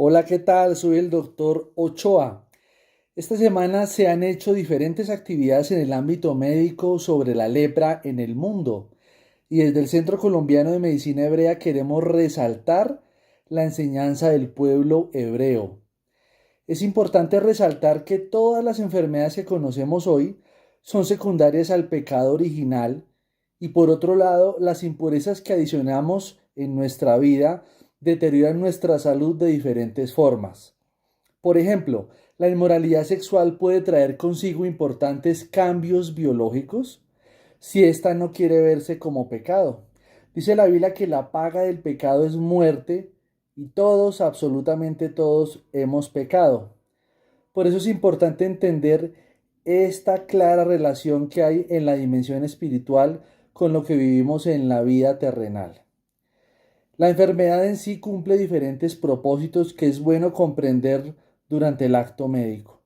Hola, ¿qué tal? Soy el doctor Ochoa. Esta semana se han hecho diferentes actividades en el ámbito médico sobre la lepra en el mundo y desde el Centro Colombiano de Medicina Hebrea queremos resaltar la enseñanza del pueblo hebreo. Es importante resaltar que todas las enfermedades que conocemos hoy son secundarias al pecado original y por otro lado las impurezas que adicionamos en nuestra vida deterioran nuestra salud de diferentes formas. Por ejemplo, la inmoralidad sexual puede traer consigo importantes cambios biológicos si ésta no quiere verse como pecado. Dice la Biblia que la paga del pecado es muerte y todos, absolutamente todos, hemos pecado. Por eso es importante entender esta clara relación que hay en la dimensión espiritual con lo que vivimos en la vida terrenal. La enfermedad en sí cumple diferentes propósitos que es bueno comprender durante el acto médico.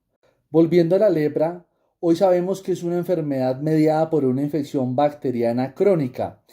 Volviendo a la lepra, hoy sabemos que es una enfermedad mediada por una infección bacteriana crónica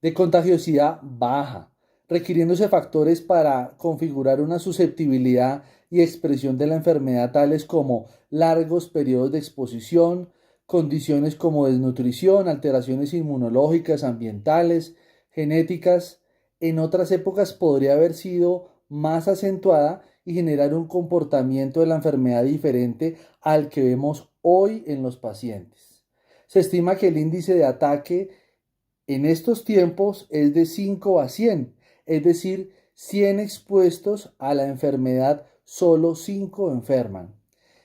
de contagiosidad baja, requiriéndose factores para configurar una susceptibilidad y expresión de la enfermedad tales como largos periodos de exposición, condiciones como desnutrición, alteraciones inmunológicas, ambientales, genéticas. En otras épocas podría haber sido más acentuada y generar un comportamiento de la enfermedad diferente al que vemos hoy en los pacientes. Se estima que el índice de ataque en estos tiempos es de 5 a 100, es decir, 100 expuestos a la enfermedad, solo 5 enferman.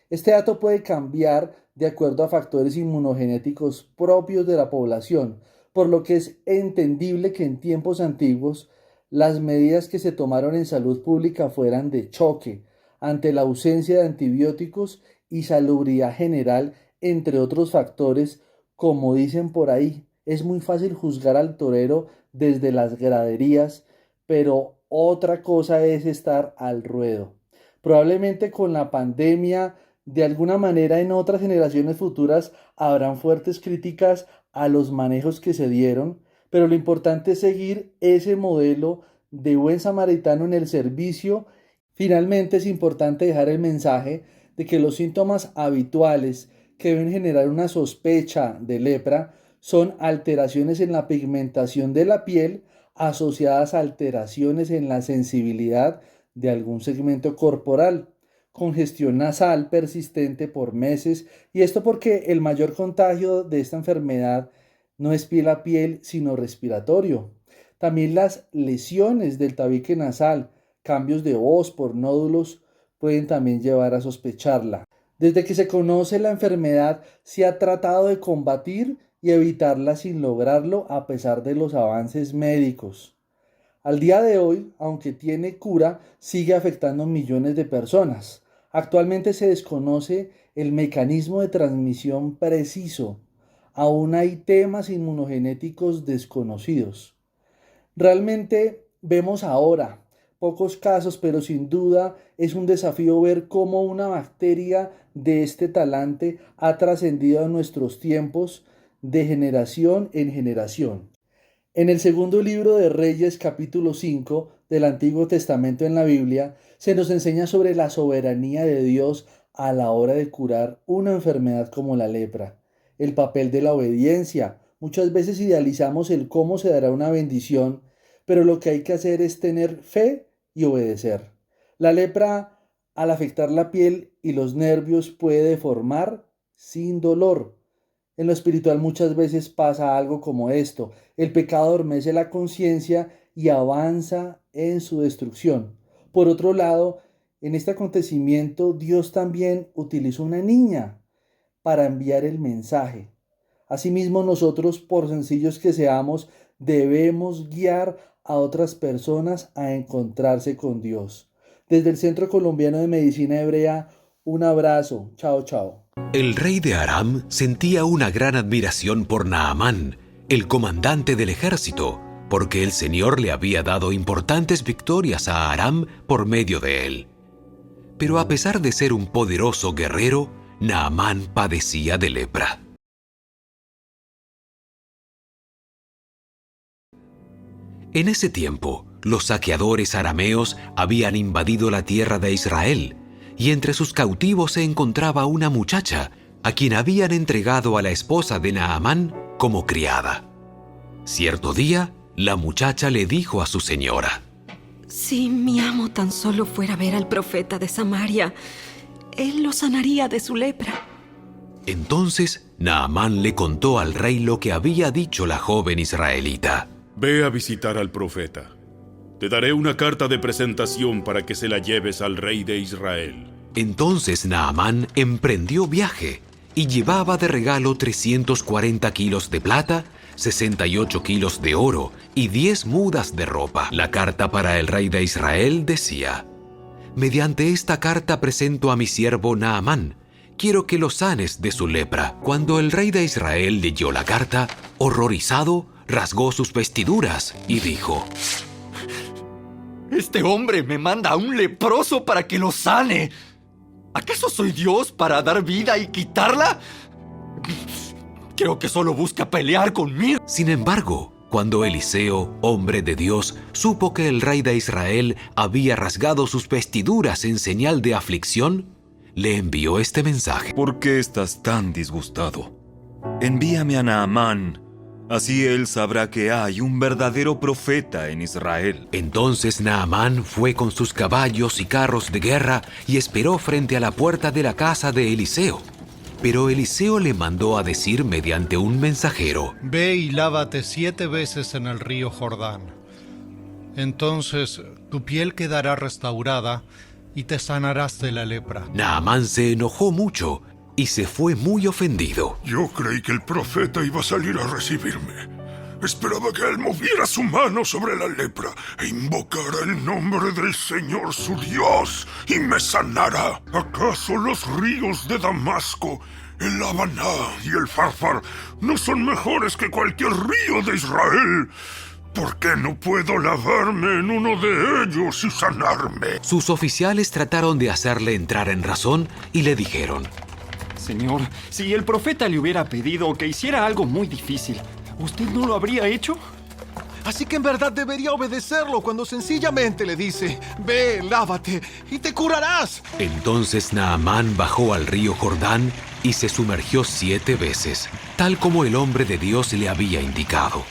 Este dato puede cambiar de acuerdo a factores inmunogenéticos propios de la población, por lo que es entendible que en tiempos antiguos las medidas que se tomaron en salud pública fueran de choque ante la ausencia de antibióticos y salubridad general, entre otros factores, como dicen por ahí. Es muy fácil juzgar al torero desde las graderías, pero otra cosa es estar al ruedo. Probablemente con la pandemia, de alguna manera en otras generaciones futuras habrán fuertes críticas a los manejos que se dieron, pero lo importante es seguir ese modelo de buen samaritano en el servicio. Finalmente es importante dejar el mensaje de que los síntomas habituales que deben generar una sospecha de lepra son alteraciones en la pigmentación de la piel asociadas a alteraciones en la sensibilidad de algún segmento corporal, congestión nasal persistente por meses, y esto porque el mayor contagio de esta enfermedad no es piel a piel, sino respiratorio. También las lesiones del tabique nasal, cambios de voz por nódulos, pueden también llevar a sospecharla. Desde que se conoce la enfermedad, se ha tratado de combatir y evitarla sin lograrlo a pesar de los avances médicos. Al día de hoy, aunque tiene cura, sigue afectando millones de personas. Actualmente se desconoce el mecanismo de transmisión preciso. Aún hay temas inmunogenéticos desconocidos. Realmente vemos ahora pocos casos, pero sin duda es un desafío ver cómo una bacteria de este talante ha trascendido a nuestros tiempos de generación en generación. En el segundo libro de Reyes, capítulo 5 del Antiguo Testamento en la Biblia, se nos enseña sobre la soberanía de Dios a la hora de curar una enfermedad como la lepra, el papel de la obediencia. Muchas veces idealizamos el cómo se dará una bendición, pero lo que hay que hacer es tener fe y obedecer. La lepra, al afectar la piel y los nervios, puede deformar sin dolor. En lo espiritual muchas veces pasa algo como esto. El pecado adormece la conciencia y avanza en su destrucción. Por otro lado, en este acontecimiento Dios también utilizó una niña para enviar el mensaje. Asimismo, nosotros, por sencillos que seamos, debemos guiar a otras personas a encontrarse con Dios. Desde el Centro Colombiano de Medicina Hebrea, un abrazo. Chao, chao. El rey de Aram sentía una gran admiración por Naamán, el comandante del ejército, porque el Señor le había dado importantes victorias a Aram por medio de él. Pero a pesar de ser un poderoso guerrero, Naamán padecía de lepra. En ese tiempo, los saqueadores arameos habían invadido la tierra de Israel, y entre sus cautivos se encontraba una muchacha, a quien habían entregado a la esposa de Naamán como criada. Cierto día, la muchacha le dijo a su señora: Si mi amo tan solo fuera a ver al profeta de Samaria, él lo sanaría de su lepra. Entonces Naamán le contó al rey lo que había dicho la joven israelita. Ve a visitar al profeta. Te daré una carta de presentación para que se la lleves al rey de Israel. Entonces Naamán emprendió viaje y llevaba de regalo 340 kilos de plata, 68 kilos de oro y 10 mudas de ropa. La carta para el rey de Israel decía: mediante esta carta presento a mi siervo Naamán. Quiero que lo sanes de su lepra. Cuando el rey de Israel leyó la carta, horrorizado, rasgó sus vestiduras y dijo: Este hombre me manda a un leproso para que lo sane. ¿Acaso soy Dios para dar vida y quitarla? Creo que solo busca pelear conmigo. Sin embargo, cuando Eliseo, hombre de Dios, supo que el rey de Israel había rasgado sus vestiduras en señal de aflicción, le envió este mensaje: ¿Por qué estás tan disgustado? Envíame a Naamán. Así él sabrá que hay un verdadero profeta en Israel. Entonces Naamán fue con sus caballos y carros de guerra y esperó frente a la puerta de la casa de Eliseo. Pero Eliseo le mandó a decir mediante un mensajero: Ve y lávate 7 veces en el río Jordán. Entonces tu piel quedará restaurada y te sanarás de la lepra. Naamán se enojó mucho y se fue muy ofendido. Yo creí que el profeta iba a salir a recibirme. Esperaba que él moviera su mano sobre la lepra e invocara el nombre del Señor su Dios y me sanara. ¿Acaso los ríos de Damasco, el Habaná y el Farfar no son mejores que cualquier río de Israel? ¿Por qué no puedo lavarme en uno de ellos y sanarme? Sus oficiales trataron de hacerle entrar en razón y le dijeron: Señor, si el profeta le hubiera pedido que hiciera algo muy difícil, ¿usted no lo habría hecho? Así que en verdad debería obedecerlo cuando sencillamente le dice: ve, lávate y te curarás. Entonces Naamán bajó al río Jordán y se sumergió 7 veces, tal como el hombre de Dios le había indicado.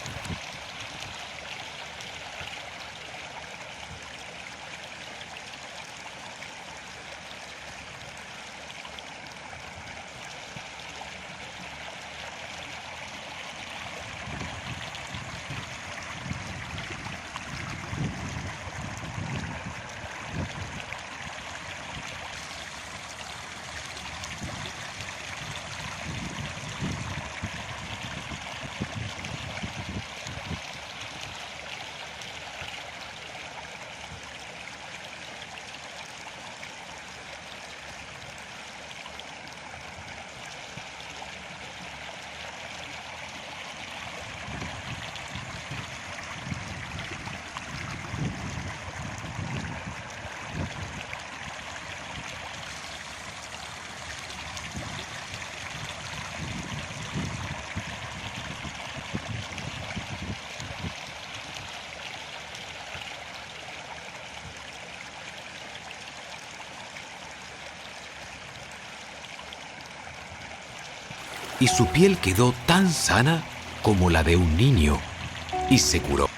Y su piel quedó tan sana como la de un niño y se curó.